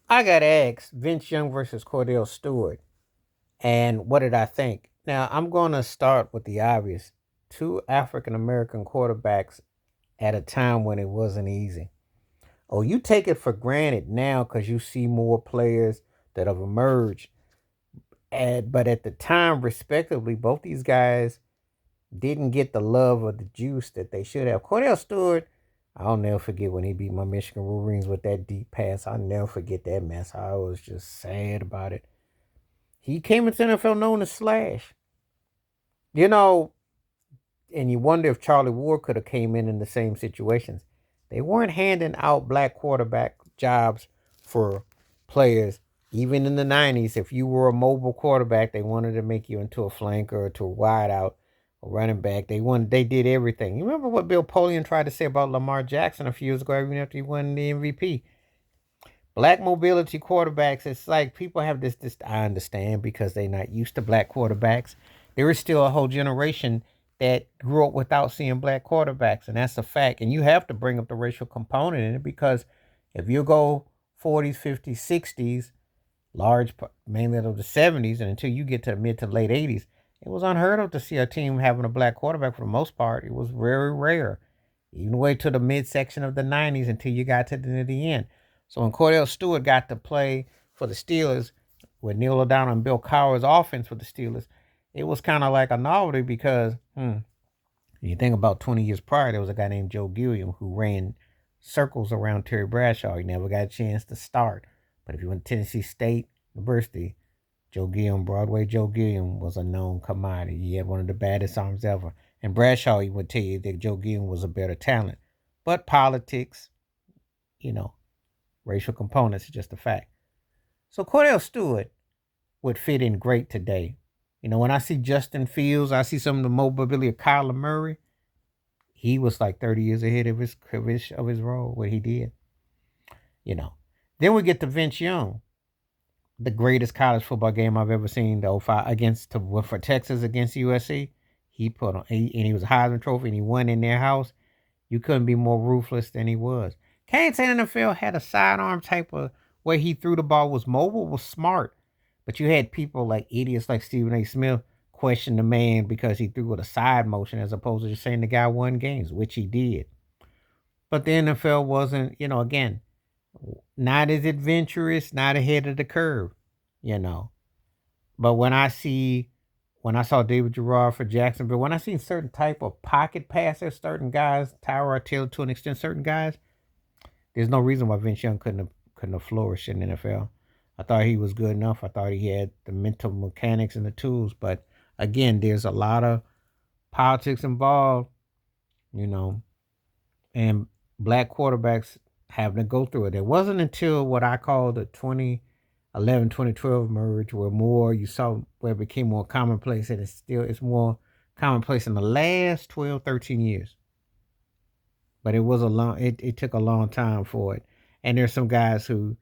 I got asked Vince Young versus Kordell Stewart, and what did I think? Now I'm going to start with the obvious: two African American quarterbacks at a time when it wasn't easy. Oh, you take it for granted now because you see more players that have emerged. But at the time, respectively, both these guys didn't get the love or the juice that they should have. Kordell Stewart, I'll never forget when he beat my Michigan Wolverines with that deep pass. I'll never forget that mess. I was just sad about it. He came into the NFL known as Slash. You know, and you wonder if Charlie Ward could have came in the same situations. They weren't handing out black quarterback jobs for players. Even in the 90s, if you were a mobile quarterback, they wanted to make you into a flanker or to a wideout, a running back. They did everything. You remember what Bill Polian tried to say about Lamar Jackson a few years ago, even after he won the MVP? Black mobility quarterbacks, it's like people have this I understand because they're not used to black quarterbacks. There is still a whole generation that grew up without seeing black quarterbacks, and that's a fact. And you have to bring up the racial component in it because if you go 40s, 50s, 60s, mainly of the 70s, and until you get to the mid to late 80s, it was unheard of to see a team having a black quarterback for the most part. It was very rare. Even way to the midsection of the 90s until you got to the end. So when Kordell Stewart got to play for the Steelers with Neil O'Donnell and Bill Cowher's offense for the Steelers, it was kind of like a novelty because you think about 20 years prior, there was a guy named Joe Gilliam who ran circles around Terry Bradshaw. He never got a chance to start. But if you went to Tennessee State University, Broadway Joe Gilliam was a known commodity. He had one of the baddest arms ever. And Bradshaw, he would tell you that Joe Gilliam was a better talent. But politics, you know, racial components is just a fact. So Kordell Stewart would fit in great today. When I see Justin Fields, I see some of the mobility of Kyler Murray. He was like 30 years ahead of his role, what he did. You know. Then we get to Vince Young, the greatest college football game I've ever seen. The 05 for Texas against USC. And he was a Heisman Trophy and he won in their house. You couldn't be more ruthless than he was. Can't say NFL had a sidearm type of where he threw the ball was mobile, was smart. But you had people like idiots like Stephen A. Smith question the man because he threw with a side motion as opposed to just saying the guy won games, which he did. But the NFL wasn't, again, not as adventurous, not ahead of the curve, you know. But when I saw David Gerard for Jacksonville, when I seen certain type of pocket passers, certain guys, Tyra Taylor to an extent, certain guys, there's no reason why Vince Young couldn't have flourished in the NFL. I thought he was good enough. I thought he had the mental mechanics and the tools. But again, there's a lot of politics involved, and black quarterbacks having to go through it. It wasn't until what I call the 2011, 2012 merge where it became more commonplace, and it's more commonplace in the last 12, 13 years. But it took a long time for it. And there's some guys who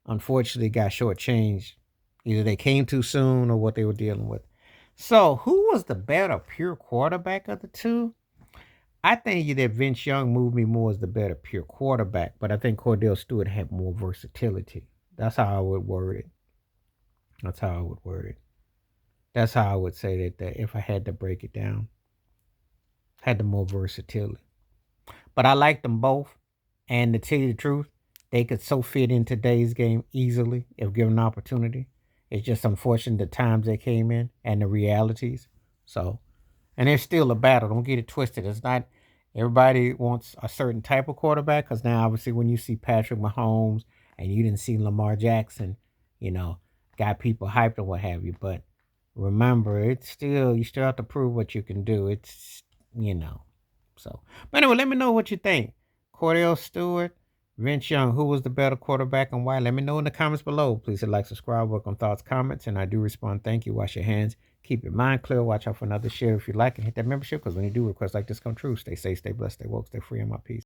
unfortunately got shortchanged. Either they came too soon or what they were dealing with. So who was the better pure quarterback of the two? I think that Vince Young moved me more as the better pure quarterback, but I think Kordell Stewart had more versatility. That's how I would word it. That's how I would word it. That's how I would say that if I had to break it down, had the more versatility. But I like them both. And to tell you the truth, they could so fit in today's game easily if given an opportunity. It's just unfortunate the times they came in and the realities. So, and there's still a battle. Don't get it twisted. It's not everybody wants a certain type of quarterback because now obviously when you see Patrick Mahomes and you didn't see Lamar Jackson, got people hyped and what have you. But remember, you still have to prove what you can do. So, but anyway, let me know what you think. Kordell Stewart, Vince Young, who was the better quarterback and why? Let me know in the comments below. Please hit like, subscribe, welcome thoughts, comments, and I do respond. Thank you. Wash your hands. Keep your mind clear. Watch out for another share if you like, and hit that membership because when you do requests like this come true, stay safe, stay blessed, stay woke, stay free, and my peace.